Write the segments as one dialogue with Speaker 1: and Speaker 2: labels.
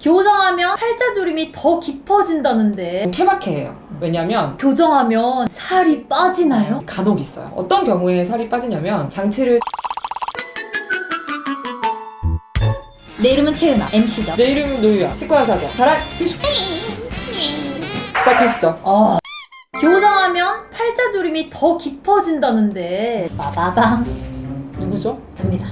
Speaker 1: 교정하면 팔자주름이 더 깊어진다는데
Speaker 2: 케바케예요. 왜냐면
Speaker 1: 교정하면 살이 빠지나요?
Speaker 2: 간혹 있어요. 어떤 경우에 살이 빠지냐면 장치를
Speaker 1: 내 이름은 최윤아, MC죠.
Speaker 2: 내 이름은 노유야. 치과의사죠. 자랑 시작하시죠.
Speaker 1: 교정하면 팔자주름이 더 깊어진다는데 빠바방
Speaker 2: 누구죠?
Speaker 1: 접니다.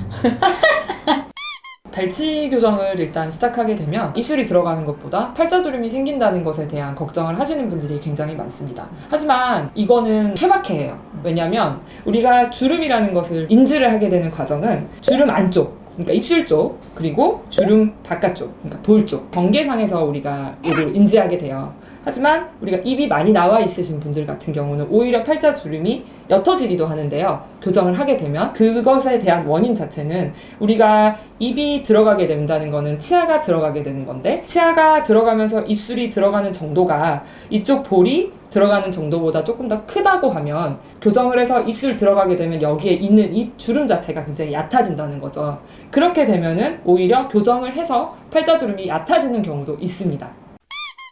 Speaker 2: 발치 교정을 일단 시작하게 되면 입술이 들어가는 것보다 팔자주름이 생긴다는 것에 대한 걱정을 하시는 분들이 굉장히 많습니다. 하지만 이거는 케바케예요. 왜냐면 우리가 주름이라는 것을 인지를 하게 되는 과정은 주름 안쪽, 그러니까 입술 쪽, 그리고 주름 바깥쪽, 그러니까 볼 쪽, 경계상에서 우리가 이걸 인지하게 돼요. 하지만 우리가 입이 많이 나와 있으신 분들 같은 경우는 오히려 팔자주름이 옅어지기도 하는데요. 교정을 하게 되면 그것에 대한 원인 자체는 우리가 입이 들어가게 된다는 거는 치아가 들어가게 되는 건데, 치아가 들어가면서 입술이 들어가는 정도가 이쪽 볼이 들어가는 정도보다 조금 더 크다고 하면 교정을 해서 입술 들어가게 되면 여기에 있는 입 주름 자체가 굉장히 얕아진다는 거죠. 그렇게 되면은 오히려 교정을 해서 팔자주름이 얕아지는 경우도 있습니다.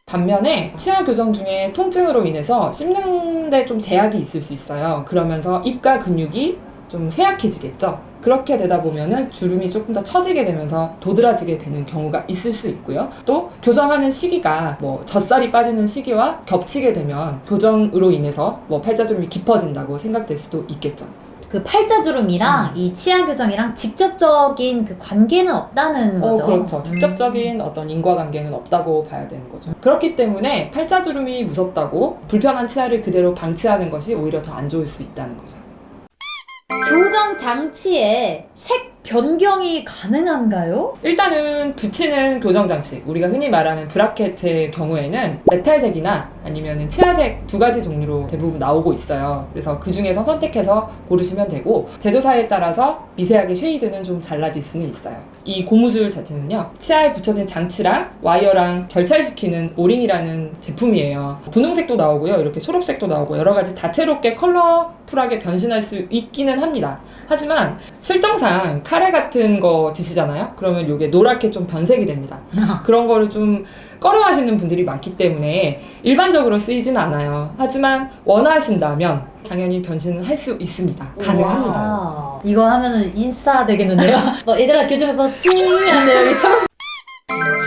Speaker 2: 반면에 치아 교정 중에 통증으로 인해서 씹는데 좀 제약이 있을 수 있어요. 그러면서 입과 근육이 좀 쇠약해지겠죠. 그렇게 되다 보면은 주름이 조금 더 처지게 되면서 도드라지게 되는 경우가 있을 수 있고요. 또 교정하는 시기가 뭐 젖살이 빠지는 시기와 겹치게 되면 교정으로 인해서 뭐 팔자주름이 깊어진다고 생각될 수도 있겠죠.
Speaker 1: 그 팔자주름이랑 이 치아 교정이랑 직접적인 그 관계는 없다는 거죠.
Speaker 2: 그렇죠. 직접적인 어떤 인과관계는 없다고 봐야 되는 거죠. 그렇기 때문에 팔자주름이 무섭다고 불편한 치아를 그대로 방치하는 것이 오히려 더 안 좋을 수 있다는 거죠.
Speaker 1: 교정 장치에 색 변경이 가능한가요?
Speaker 2: 일단은 붙이는 교정 장치, 우리가 흔히 말하는 브라켓의 경우에는 메탈색이나 아니면 치아색 두 가지 종류로 대부분 나오고 있어요. 그래서 그 중에서 선택해서 고르시면 되고, 제조사에 따라서 미세하게 쉐이드는 좀 달라질 수는 있어요. 이 고무줄 자체는요, 치아에 붙여진 장치랑 와이어랑 결찰시키는 오링이라는 제품이에요. 분홍색도 나오고요, 이렇게 초록색도 나오고 여러 가지 다채롭게 컬러풀하게 변신할 수 있기는 합니다. 하지만 실정상 카레 같은 거 드시잖아요? 그러면 이게 노랗게 좀 변색이 됩니다. 그런 거를 좀 꺼려하시는 분들이 많기 때문에 일반적으로 쓰이진 않아요. 하지만 원하신다면 당연히 변신은 할 수 있습니다. 가능합니다.
Speaker 1: 와, 이거 하면은 인싸 되겠는데요? 얘들아 교정해서 찡하네 여기처럼.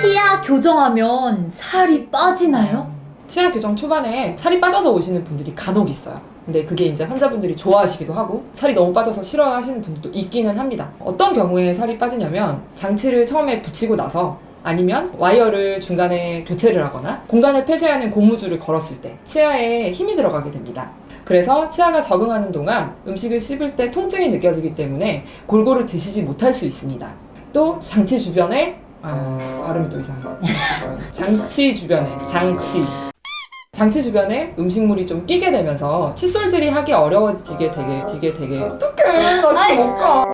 Speaker 1: 치아 교정하면 살이 빠지나요?
Speaker 2: 치아 교정 초반에 살이 빠져서 오시는 분들이 간혹 있어요. 근데 그게 이제 환자분들이 좋아하시기도 하고 살이 너무 빠져서 싫어하시는 분들도 있기는 합니다. 어떤 경우에 살이 빠지냐면 장치를 처음에 붙이고 나서, 아니면 와이어를 중간에 교체를 하거나 공간을 폐쇄하는 고무줄을 걸었을 때 치아에 힘이 들어가게 됩니다. 그래서 치아가 적응하는 동안 음식을 씹을 때 통증이 느껴지기 때문에 골고루 드시지 못할 수 있습니다. 또 장치 주변에 발음이 또 이상해요. 장치 주변에 음식물이 좀 끼게 되면서 칫솔질이 하기 어려워지게 되게 어떡해, 나 지금 못 가.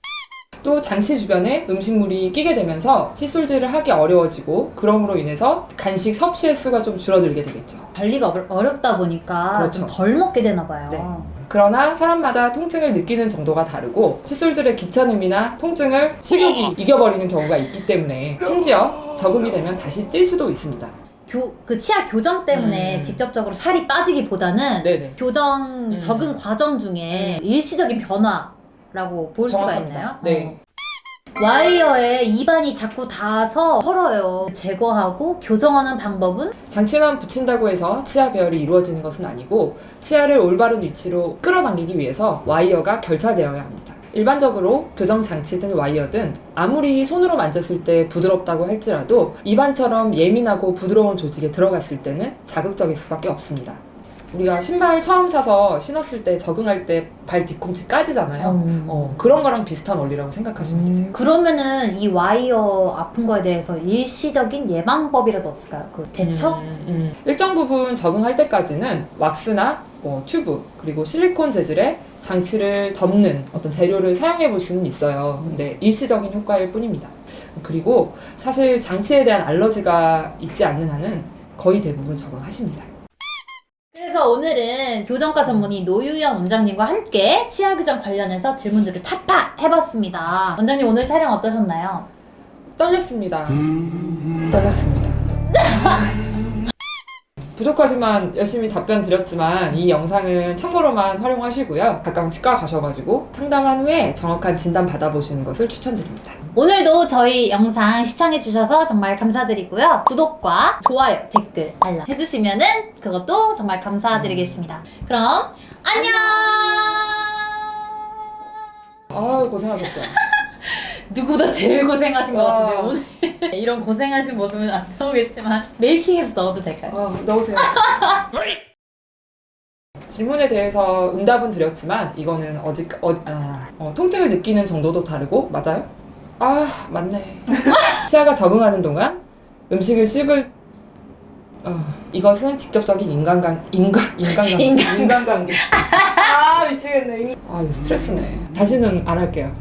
Speaker 2: 또 장치 주변에 음식물이 끼게 되면서 칫솔질을 하기 어려워지고, 그럼으로 인해서 간식 섭취의 수가 좀 줄어들게 되겠죠.
Speaker 1: 관리가 어렵다 보니까
Speaker 2: 그렇죠.
Speaker 1: 좀 덜 먹게 되나 봐요.
Speaker 2: 네. 그러나 사람마다 통증을 느끼는 정도가 다르고, 칫솔질의 귀찮음이나 통증을 식욕이 이겨버리는 경우가 있기 때문에 심지어 적응이 되면 다시 찔 수도 있습니다.
Speaker 1: 그 치아 교정 때문에 직접적으로 살이 빠지기보다는
Speaker 2: 네네.
Speaker 1: 교정 적응 과정 중에 일시적인 변화라고 볼 수가
Speaker 2: 정확합니다.
Speaker 1: 있나요?
Speaker 2: 네.
Speaker 1: 와이어에 입안이 자꾸 닿아서 헐어요. 제거하고 교정하는 방법은?
Speaker 2: 장치만 붙인다고 해서 치아 배열이 이루어지는 것은 아니고, 치아를 올바른 위치로 끌어당기기 위해서 와이어가 결차되어야 합니다. 일반적으로 교정 장치든 와이어든 아무리 손으로 만졌을 때 부드럽다고 할지라도 입안처럼 예민하고 부드러운 조직에 들어갔을 때는 자극적일 수밖에 없습니다. 우리가 신발 처음 사서 신었을 때 적응할 때 발 뒤꿈치 까지잖아요. 그런 거랑 비슷한 원리라고 생각하시면 되세요.
Speaker 1: 그러면은 이 와이어 아픈 거에 대해서 일시적인 예방법이라도 없을까요? 그 대처?
Speaker 2: 일정 부분 적응할 때까지는 왁스나 튜브, 그리고 실리콘 재질의 장치를 덮는 어떤 재료를 사용해 볼 수는 있어요. 근데 일시적인 효과일 뿐입니다. 그리고 사실 장치에 대한 알러지가 있지 않는 한은 거의 대부분 적응하십니다.
Speaker 1: 그래서 오늘은 교정과 전문의 노유연 원장님과 함께 치아 교정 관련해서 질문들을 타파해봤습니다. 원장님 오늘 촬영 어떠셨나요?
Speaker 2: 떨렸습니다. 떨렸습니다. 부족하지만 열심히 답변 드렸지만 이 영상은 참고로만 활용하시고요. 가까운 치과 가셔가지고 상담한 후에 정확한 진단 받아보시는 것을 추천드립니다.
Speaker 1: 오늘도 저희 영상 시청해주셔서 정말 감사드리고요. 구독과 좋아요, 댓글, 알람 해주시면은 그것도 정말 감사드리겠습니다. 그럼 안녕!
Speaker 2: 아유 고생하셨어요.
Speaker 1: 누구보다 제일 고생하신 것
Speaker 2: 와.
Speaker 1: 같은데요, 오늘. 이런 고생하신 모습은 안 나오겠지만 메이킹해서 넣어도 될까요?
Speaker 2: 넣으세요. 질문에 대해서 응답은 드렸지만 이거는 통증을 느끼는 정도도 다르고 맞아요? 아 맞네. 치아가 적응하는 동안 음식을 씹을 이것은 직접적인 인간관계. 아 미치겠네. 아 이거 스트레스네. 다시는 안 할게요.